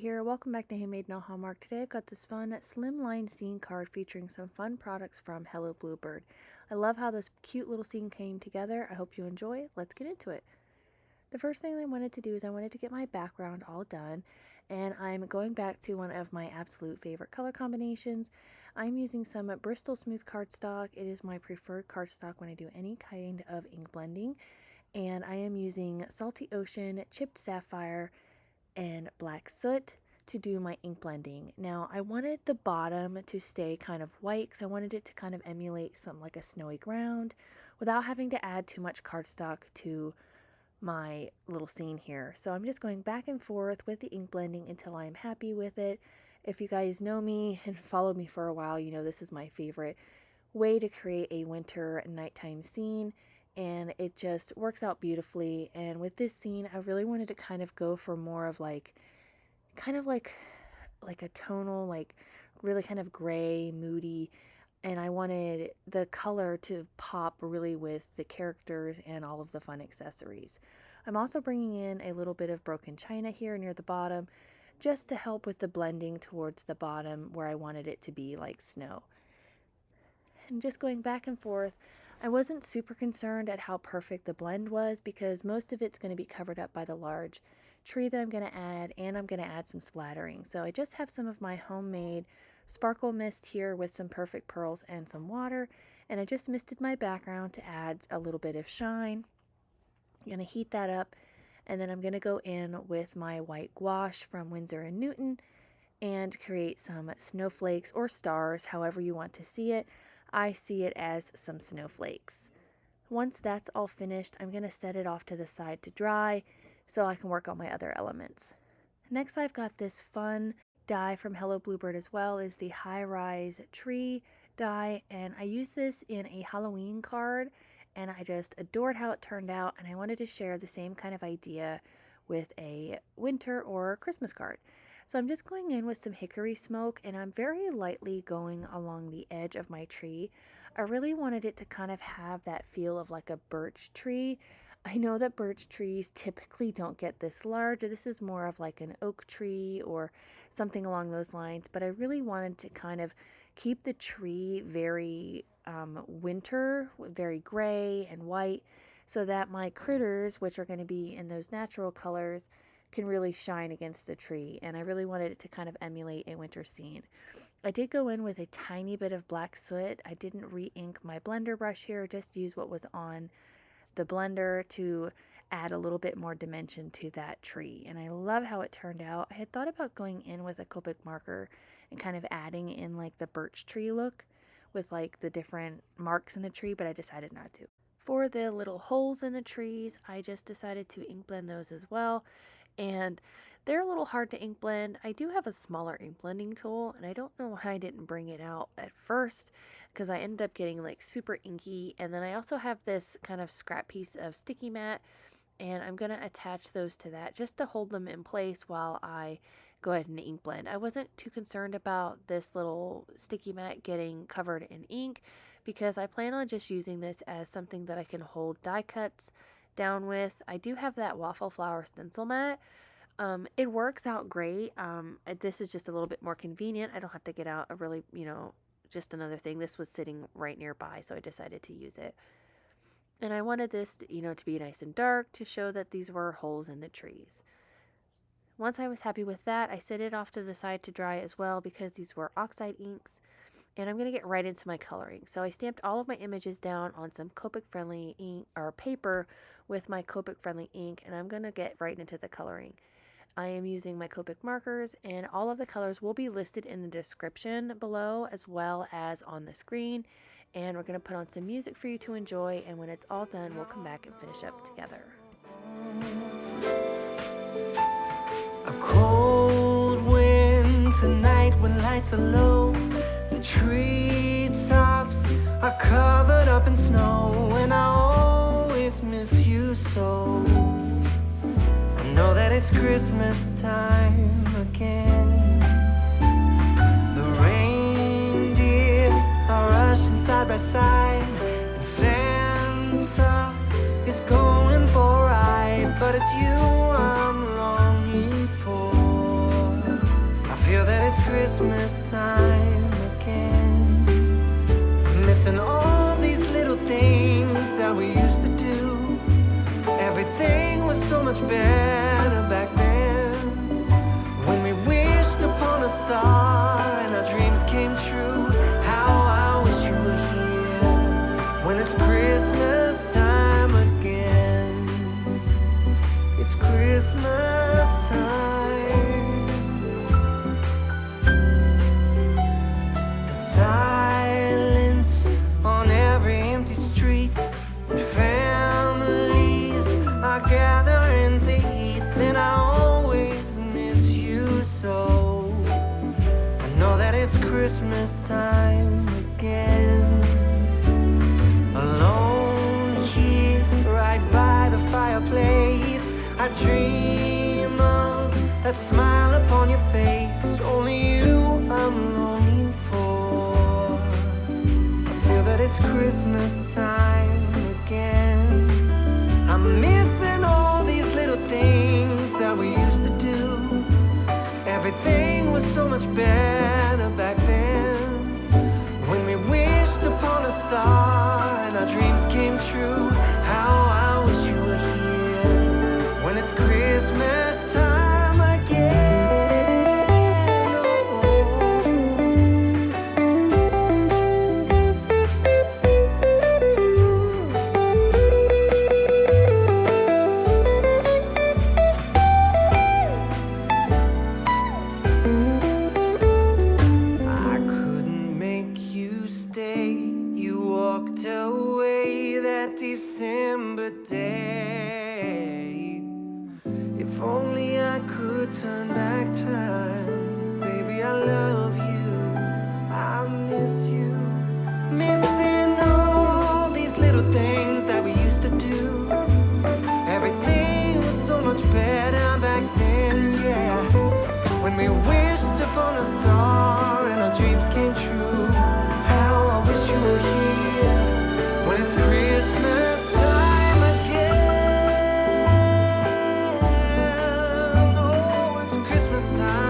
here. Welcome back to Handmade and Hallmark. Today I've got this fun Slimline scene card featuring some fun products from Hello Bluebird. I love how this cute little scene came together. I hope you enjoy. Let's get into it. The first thing I wanted to do is I wanted to get my background all done, and I'm going back to one of my absolute favorite color combinations. I'm using some Bristol Smooth cardstock. It is my preferred cardstock when I do any kind of ink blending, and I am using Salty Ocean, Chipped Sapphire, and Black Soot to do my ink blending. Now I wanted the bottom to stay kind of white because I wanted it to kind of emulate something like a snowy ground without having to add too much cardstock to my little scene here. So I'm just going back and forth with the ink blending until I'm happy with it. If you guys know me and followed me for a while, you know this is my favorite way to create a winter nighttime scene, and it just works out beautifully. And with this scene, I really wanted to kind of go for more of like a tonal, like really kind of gray, moody, and I wanted the color to pop really with the characters and all of the fun accessories. I'm also bringing in a little bit of broken china here near the bottom just to help with the blending towards the bottom where I wanted it to be like snow. And just going back and forth, I wasn't super concerned at how perfect the blend was because most of it's going to be covered up by the large tree that I'm going to add, and I'm going to add some splattering. So I just have some of my homemade sparkle mist here with some perfect pearls and some water, and I just misted my background to add a little bit of shine. I'm going to heat that up, and then I'm going to go in with my white gouache from Winsor & Newton and create some snowflakes or stars, however you want to see it. I see it as some snowflakes. Once that's all finished, I'm going to set it off to the side to dry so I can work on my other elements. Next, I've got this fun die from Hello Bluebird as well, is the High Rise Tree die, and I used this in a Halloween card, and I just adored how it turned out, and I wanted to share the same kind of idea with a winter or Christmas card. So I'm just going in with some hickory smoke, and I'm very lightly going along the edge of my tree. I really wanted it to kind of have that feel of like a birch tree. I know that birch trees typically don't get this large. This is more of like an oak tree or something along those lines, but I really wanted to kind of keep the tree very winter, very gray and white, so that my critters, which are going to be in those natural colors, can really shine against the tree. And I really wanted it to kind of emulate a winter scene. I did go in with a tiny bit of black soot. I didn't re-ink my blender brush here, just use what was on the blender to add a little bit more dimension to that tree. And I love how it turned out. I had thought about going in with a Copic marker and kind of adding in like the birch tree look with like the different marks in the tree, but I decided not to. For the little holes in the trees, I just decided to ink blend those as well. And they're a little hard to ink blend. I do have a smaller ink blending tool, and I don't know why I didn't bring it out at first because I ended up getting like super inky. And then I also have this kind of scrap piece of sticky mat, and I'm going to attach those to that just to hold them in place while I go ahead and ink blend. I wasn't too concerned about this little sticky mat getting covered in ink because I plan on just using this as something that I can hold die cuts down with. I do have that waffle flower stencil mat. It works out great. This is just a little bit more convenient. I don't have to get out a really, just another thing. This was sitting right nearby, so I decided to use it. And I wanted this, to be nice and dark to show that these were holes in the trees. Once I was happy with that, I set it off to the side to dry as well because these were oxide inks. And I'm going to get right into my coloring. So I stamped all of my images down on some Copic friendly ink or paper with my Copic friendly ink, and I'm going to get right into the coloring. I am using my Copic markers, and all of the colors will be listed in the description below as well as on the screen. And we're going to put on some music for you to enjoy, and when it's all done, we'll come back and finish up together. A cold winter night when lights are low, the treetops are covered up in snow, and I always miss you so. I know that it's Christmas time again. The reindeer are rushing side by side, and Santa is going for a ride, but it's you I'm longing for. Christmas time again. Missing all these little things that we used to do. Everything was so much better back then. When we wished upon a star and our dreams came true. How I wish you were here when it's Christmas time again. It's Christmas time. The silence on every empty street, when families are gathering to eat, then I always miss you so. I know that it's Christmas time again. Alone here, right by the fireplace, I dream of that smile upon your face. Only you I'm longing for. I feel that it's Christmas time again. I'm missing all these little things that we used to do. Everything was so much better back then. When we wished upon a star and our dreams came true. How I wish you were here when it's Christmas time again. I couldn't make you stay. You walked away that December day. If only I could turn back time. Baby, I love you. I miss you. Missing all these little things that we used to do. Everything was so much better back then, yeah. When we wished upon a star and our dreams came true. How I wish you were here when it's Christmas time again. Oh, it's Christmas time.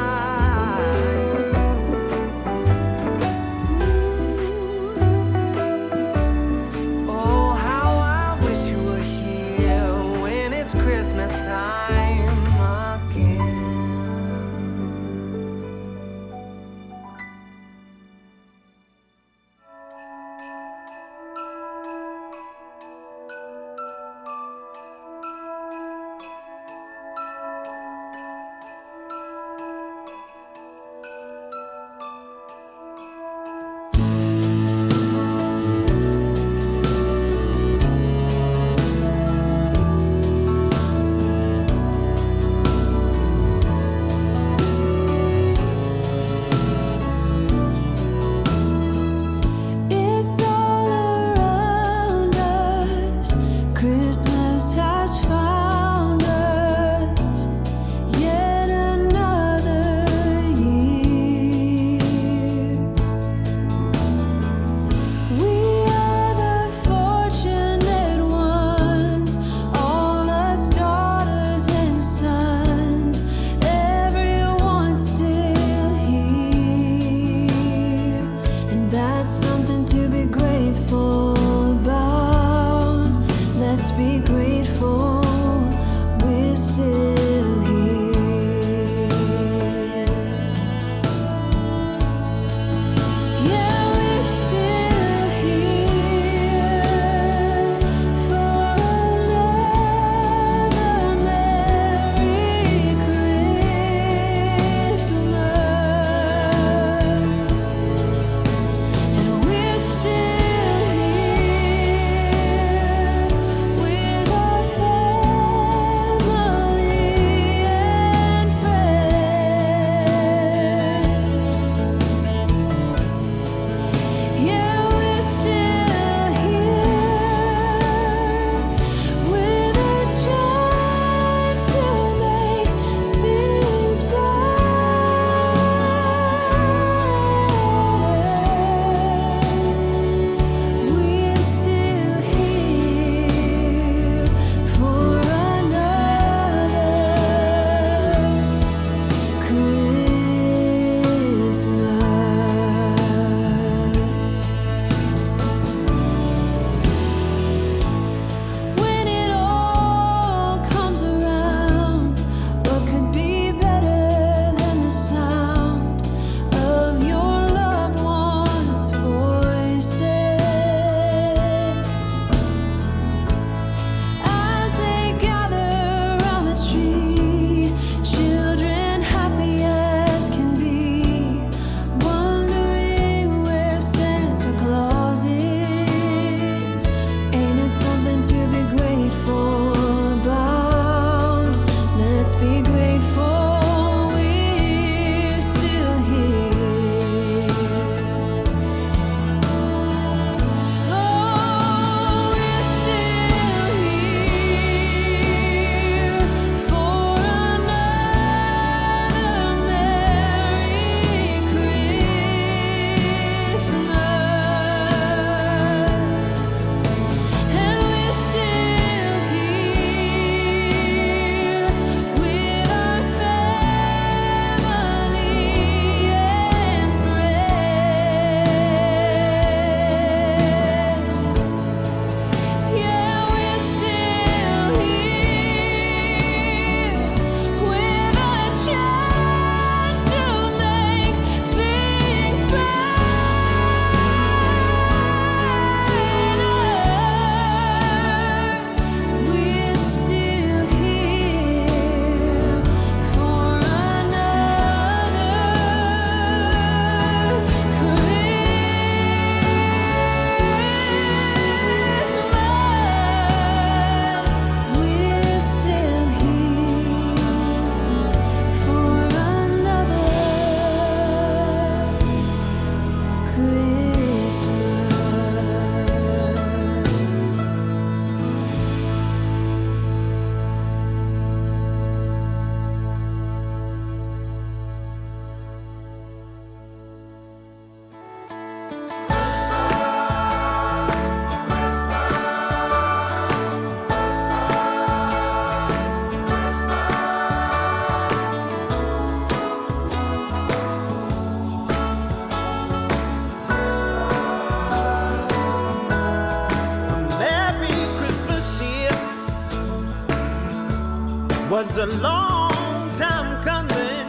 was a long time coming.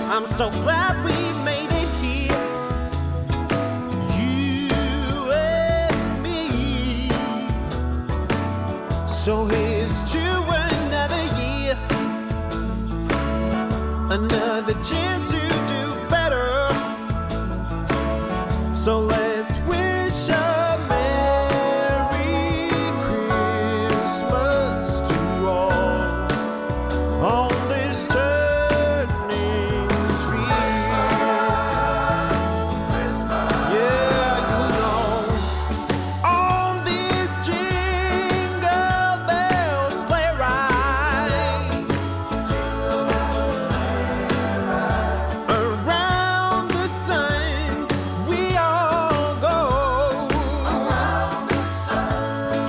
I'm so glad we made it here, you and me. So here's to another year, another chance to do better. So let's wish a Merry Christmas to all on this turning street. Yeah, you know, on this jingle bell sleigh ride, around the sun we all go.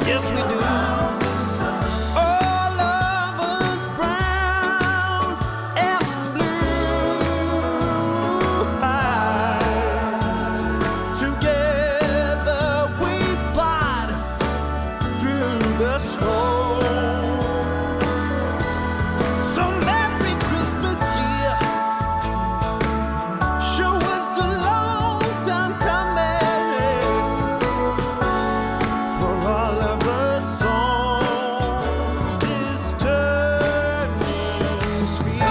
Yes, we do. All of us brown and blue eyed. Together we plod through the snow. So Merry Christmas, dear. Show us a long time coming for all of us on this turning street.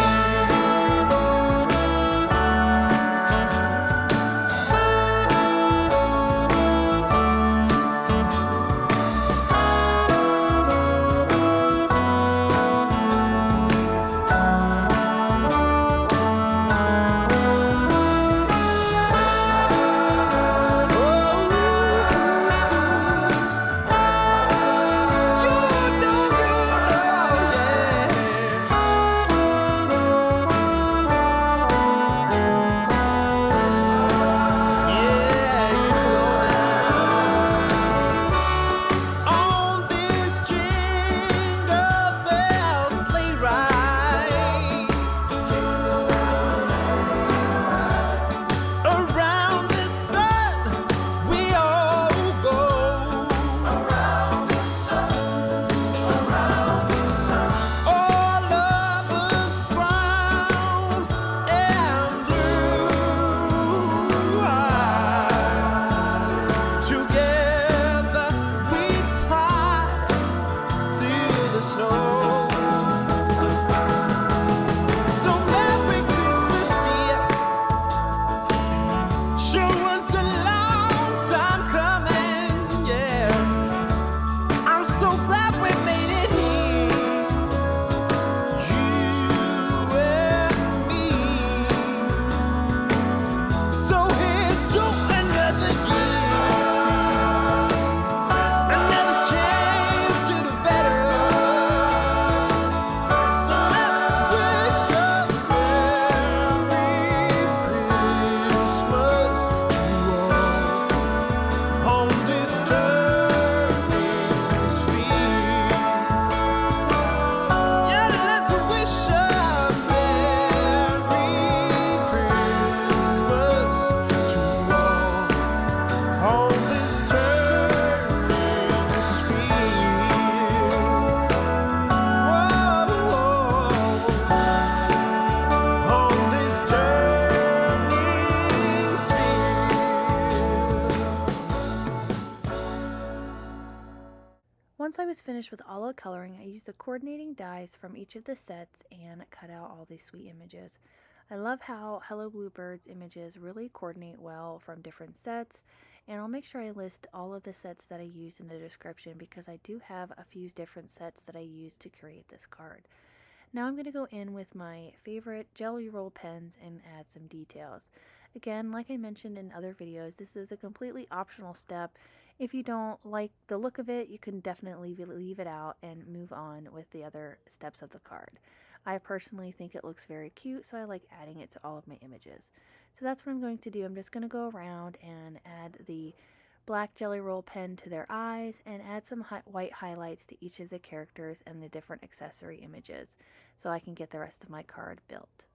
On this jingle bell sleigh ride, around the sun we all go. Around the sun, all of us brown and blue eyed. Together we plod through the snow. So Merry Christmas, dear. Show us a long time coming, yeah. I'm so glad we made it here, you and me. So here's to another year, another chance to do better. So let's wish a Merry Christmas to all on this turning street. Yeah, let's wish a Merry Christmas to all on this turning street. Whoa, on this turning street. Once I was finished with all the coloring, I used the coordinating dies from each of the sets and cut out all these sweet images. I love how Hello Bluebird's images really coordinate well from different sets, and I'll make sure I list all of the sets that I used in the description because I do have a few different sets that I used to create this card. Now I'm going to go in with my favorite Jelly Roll pens and add some details. Again, like I mentioned in other videos, this is a completely optional step. If you don't like the look of it, you can definitely leave it out and move on with the other steps of the card. I personally think it looks very cute, so I like adding it to all of my images. So that's what I'm going to do. I'm just going to go around and add the black Jelly Roll pen to their eyes and add some white highlights to each of the characters and the different accessory images so I can get the rest of my card built.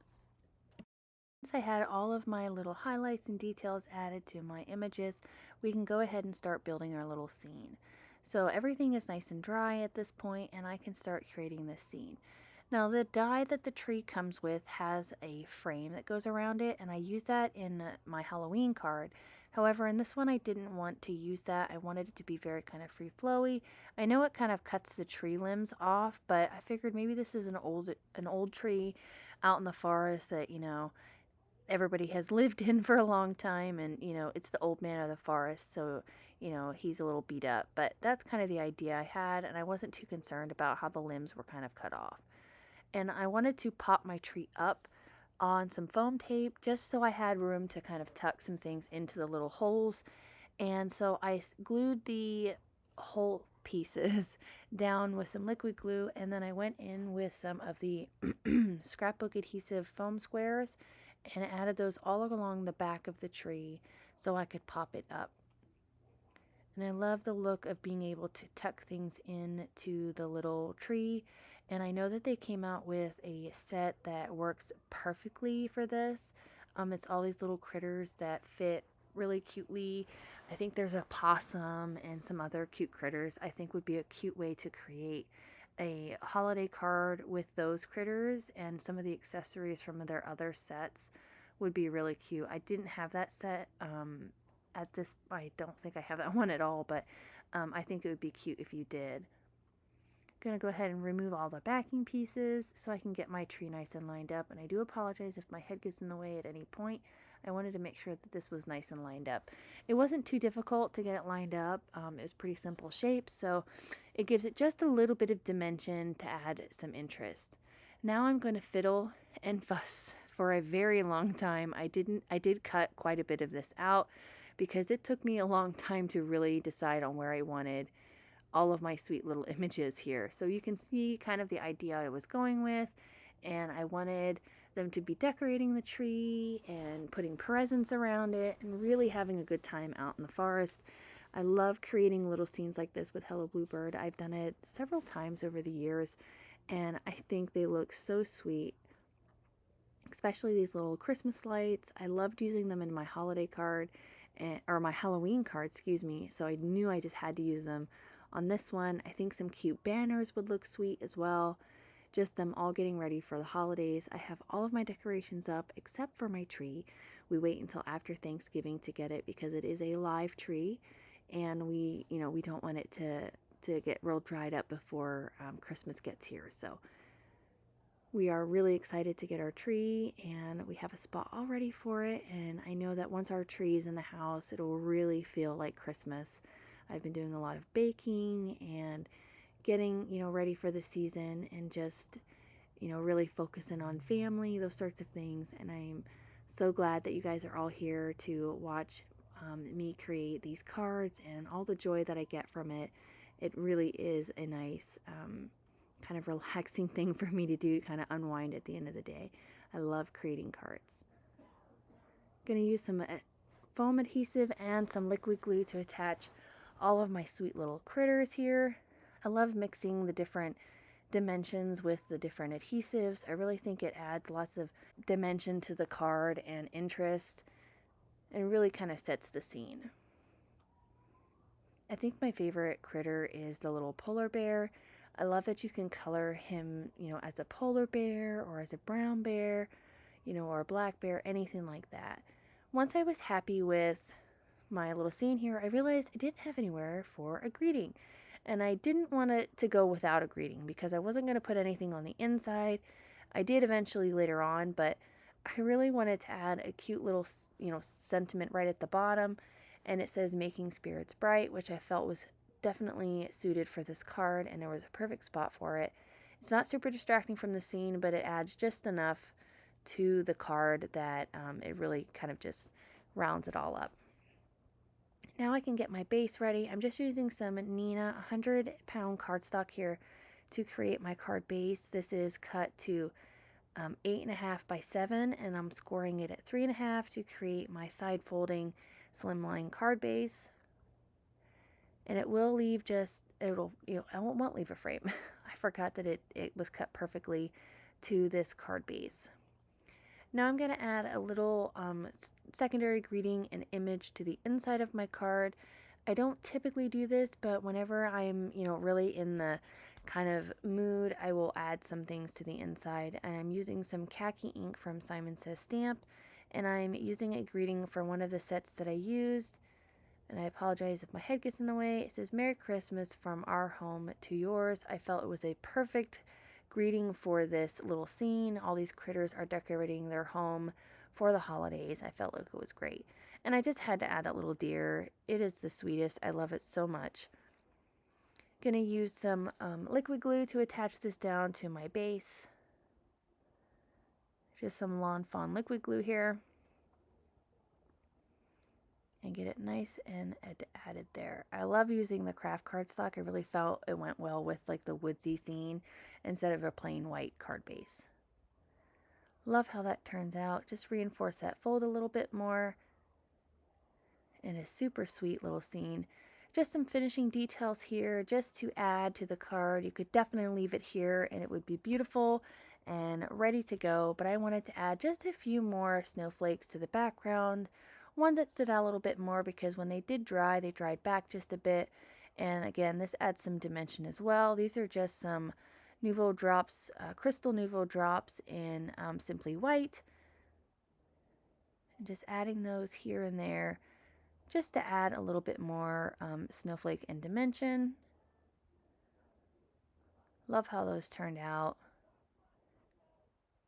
Once I had all of my little highlights and details added to my images, we can go ahead and start building our little scene. So everything is nice and dry at this point, and I can start creating this scene. Now, the die that the tree comes with has a frame that goes around it, and I use that in my Halloween card. However, in this one, I didn't want to use that. I wanted it to be very kind of free flowy. I know it kind of cuts the tree limbs off, but I figured maybe this is an old tree out in the forest that, everybody has lived in for a long time, and it's the old man of the forest, so he's a little beat up, but that's kind of the idea I had, and I wasn't too concerned about how the limbs were kind of cut off. And I wanted to pop my tree up on some foam tape just so I had room to kind of tuck some things into the little holes. And so I glued the whole pieces down with some liquid glue, and then I went in with some of the scrapbook adhesive foam squares and added those all along the back of the tree so I could pop it up. And I love the look of being able to tuck things into the little tree. And I know that they came out with a set that works perfectly for this. It's all these little critters that fit really cutely. I think there's a possum and some other cute critters. I think would be a cute way to create a holiday card with those critters, and some of the accessories from their other sets would be really cute. I didn't have that set at this. I don't think I have that one at all, but I think it would be cute if you did. Gonna go ahead and remove all the backing pieces so I can get my tree nice and lined up, and I do apologize if my head gets in the way at any point. I wanted to make sure that this was nice and lined up. It wasn't too difficult to get it lined up. It was pretty simple shapes, so it gives it just a little bit of dimension to add some interest. Now I'm going to fiddle and fuss for a very long time. I did cut quite a bit of this out because it took me a long time to really decide on where I wanted all of my sweet little images here. So you can see kind of the idea I was going with, and I wanted them to be decorating the tree and putting presents around it and really having a good time out in the forest. I love creating little scenes like this with Hello Bluebird. I've done it several times over the years, and I think they look so sweet, especially these little Christmas lights. I loved using them in my holiday card, or my Halloween card, excuse me, so I knew I just had to use them on this one. I think some cute banners would look sweet as well. Just them all getting ready for the holidays. I have all of my decorations up except for my tree. We wait until after Thanksgiving to get it because it is a live tree, and we don't want it to get real dried up before Christmas gets here. So we are really excited to get our tree, and we have a spot all ready for it, and I know that once our tree is in the house, it'll really feel like Christmas. I've been doing a lot of baking and getting, ready for the season, and just, really focusing on family, those sorts of things. And I'm so glad that you guys are all here to watch me create these cards and all the joy that I get from it. It really is a nice kind of relaxing thing for me to do, kind of unwind at the end of the day. I love creating cards. Gonna use some foam adhesive and some liquid glue to attach all of my sweet little critters here. I love mixing the different dimensions with the different adhesives. I really think it adds lots of dimension to the card and interest, and really kind of sets the scene. I think my favorite critter is the little polar bear. I love that you can color him, as a polar bear or as a brown bear, or a black bear, anything like that. Once I was happy with my little scene here, I realized I didn't have anywhere for a greeting. And I didn't want it to go without a greeting because I wasn't going to put anything on the inside. I did eventually later on, but I really wanted to add a cute little, sentiment right at the bottom. And it says "Making Spirits Bright," which I felt was definitely suited for this card, and there was a perfect spot for it. It's not super distracting from the scene, but it adds just enough to the card that it really kind of just rounds it all up. Now I can get my base ready. I'm just using some Nina 100-pound cardstock here to create my card base. This is cut to 8.5 by 7, and I'm scoring it at 3.5 to create my side folding slimline card base. And it will leave I won't leave a frame. I forgot that it was cut perfectly to this card base. Now I'm going to add a little secondary greeting and image to the inside of my card. I don't typically do this, but whenever I'm, really in the kind of mood, I will add some things to the inside. And I'm using some khaki ink from Simon Says Stamp, and I'm using a greeting from one of the sets that I used. And I apologize if my head gets in the way. It says, "Merry Christmas from our home to yours." I felt it was a perfect greeting for this little scene. All these critters are decorating their home for the holidays. I felt like it was great. And I just had to add that little deer. It is the sweetest. I love it so much. Gonna use some liquid glue to attach this down to my base. Just some Lawn Fawn liquid glue here. And get it nice and added there. I love using the craft cardstock. I really felt it went well with like the woodsy scene instead of a plain white card base. Love how that turns out. Just reinforce that fold a little bit more. And a super sweet little scene. Just some finishing details here just to add to the card. You could definitely leave it here and it would be beautiful and ready to go, but I wanted to add just a few more snowflakes to the background. Ones that stood out a little bit more because when they did dry, they dried back just a bit. And again, this adds some dimension as well. These are just some Nouveau drops, crystal Nouveau drops in Simply White. And just adding those here and there just to add a little bit more snowflake and dimension. Love how those turned out.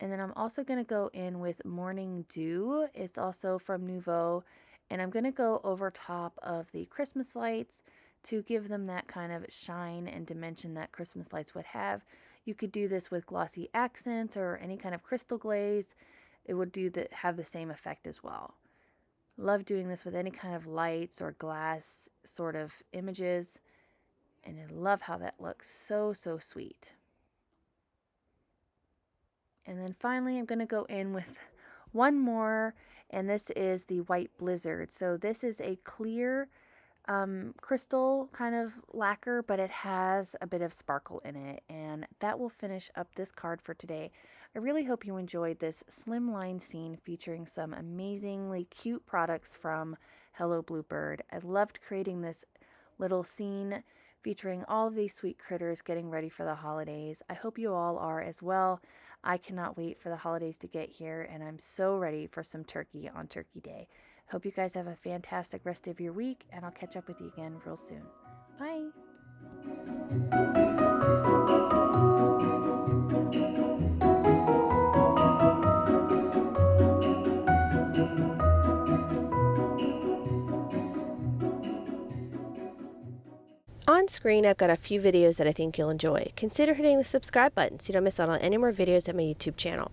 And then I'm also going to go in with Morning Dew. It's also from Nouveau. And I'm going to go over top of the Christmas lights to give them that kind of shine and dimension that Christmas lights would have. You could do this with glossy accents or any kind of crystal glaze. It would have the same effect as well. Love doing this with any kind of lights or glass sort of images. And I love how that looks. So, so sweet. And then finally, I'm going to go in with one more, and this is the White Blizzard. So this is a clear crystal kind of lacquer, but it has a bit of sparkle in it, and that will finish up this card for today. I really hope you enjoyed this Slimline scene featuring some amazingly cute products from Hello Bluebird. I loved creating this little scene featuring all of these sweet critters getting ready for the holidays. I hope you all are as well. I cannot wait for the holidays to get here, and I'm so ready for some turkey on Turkey Day. Hope you guys have a fantastic rest of your week, and I'll catch up with you again real soon. Bye! On screen, I've got a few videos that I think you'll enjoy. Consider hitting the subscribe button so you don't miss out on any more videos at my YouTube channel.